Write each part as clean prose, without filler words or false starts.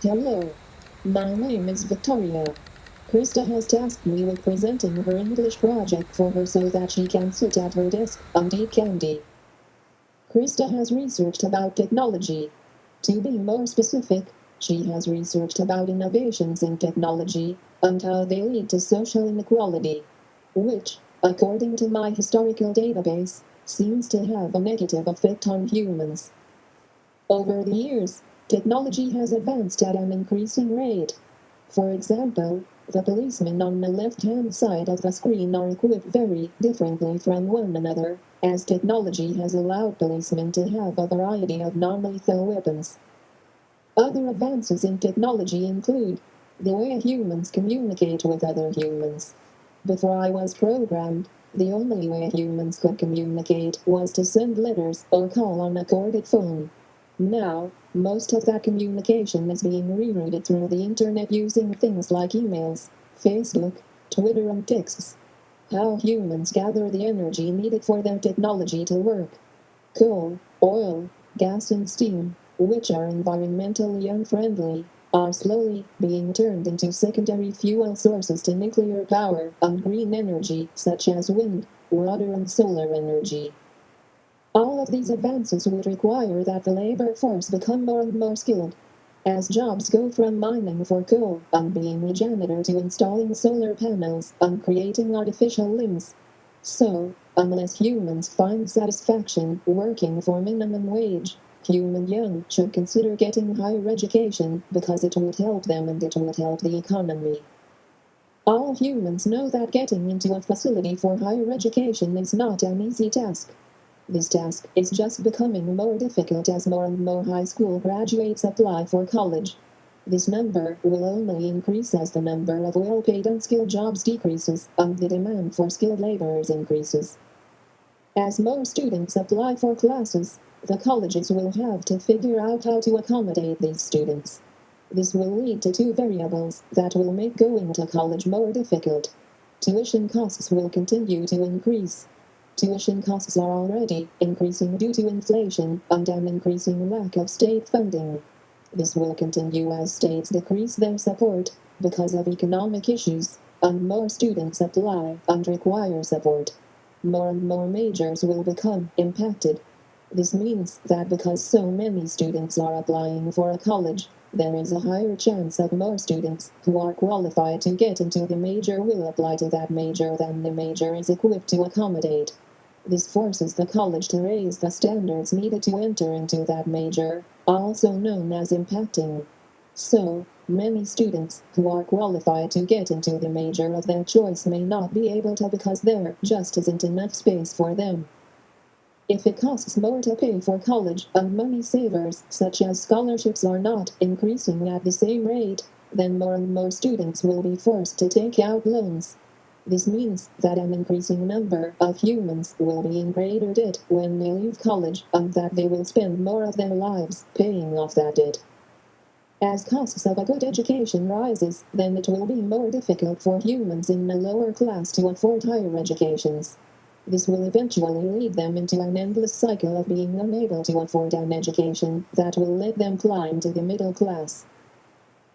Hello, my name is Victoria. Krista has tasked me with presenting her English project for her so that she can sit at her desk and eat candy. Krista has researched about technology. To be more specific, she has researched about innovations in technology and how they lead to social inequality, which, according to my historical database, seems to have a negative effect on humans. Over the years, technology has advanced at an increasing rate. For example, the policemen on the left-hand side of the screen are equipped very differently from one another, as technology has allowed policemen to have a variety of non-lethal weapons. Other advances in technology include the way humans communicate with other humans. Before I was programmed, the only way humans could communicate was to send letters or call on a corded phone. Now, most of that communication is being rerouted through the internet using things like emails, Facebook, Twitter, and texts. How humans gather the energy needed for their technology to work. Coal, oil, gas, and steam, which are environmentally unfriendly, are slowly being turned into secondary fuel sources to nuclear power and green energy, such as wind, water, and solar energy. All of these advances would require that the labor force become more and more skilled, as jobs go from mining for coal and being a janitor to installing solar panels and creating artificial limbs. So, unless humans find satisfaction working for minimum wage, human young should consider getting higher education because it would help them and it would help the economy. All humans know that getting into a facility for higher education is not an easy task. This task is just becoming more difficult as more and more high school graduates apply for college. This number will only increase as the number of well-paid unskilled jobs decreases and the demand for skilled laborers increases. As more students apply for classes, the colleges will have to figure out how to accommodate these students. This will lead to two variables that will make going to college more difficult. Tuition costs will continue to increase. Tuition costs are already increasing due to inflation and an increasing lack of state funding. This will continue as states decrease their support because of economic issues, and more students apply and require support. More and more majors will become impacted. This means that because so many students are applying for a college, there is a higher chance of more students who are qualified to get into the major will apply to that major than the major is equipped to accommodate. This forces the college to raise the standards needed to enter into that major, also known as impacting. So, many students who are qualified to get into the major of their choice may not be able to because there just isn't enough space for them. If it costs more to pay for college and money savers, such as scholarships, are not increasing at the same rate, then more and more students will be forced to take out loans. This means that an increasing number of humans will be in greater debt when they leave college and that they will spend more of their lives paying off that debt. As costs of a good education rises, then it will be more difficult for humans in the lower class to afford higher educations. This will eventually lead them into an endless cycle of being unable to afford an education that will let them climb to the middle class.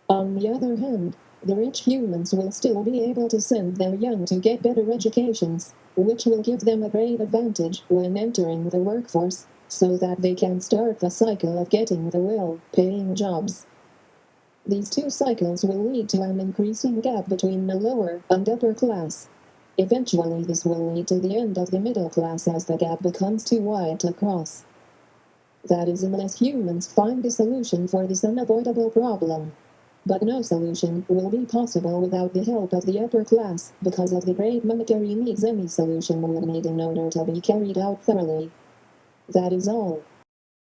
On the other hand, the rich humans will still be able to send their young to get better educations, which will give them a great advantage when entering the workforce, so that they can start the cycle of getting the well-paying jobs. These two cycles will lead to an increasing gap between the lower and upper class. Eventually, this will lead to the end of the middle class as the gap becomes too wide to cross. That is, unless humans find a solution for this unavoidable problem. But no solution will be possible without the help of the upper class because of the great monetary needs any solution will need in order to be carried out thoroughly. That is all.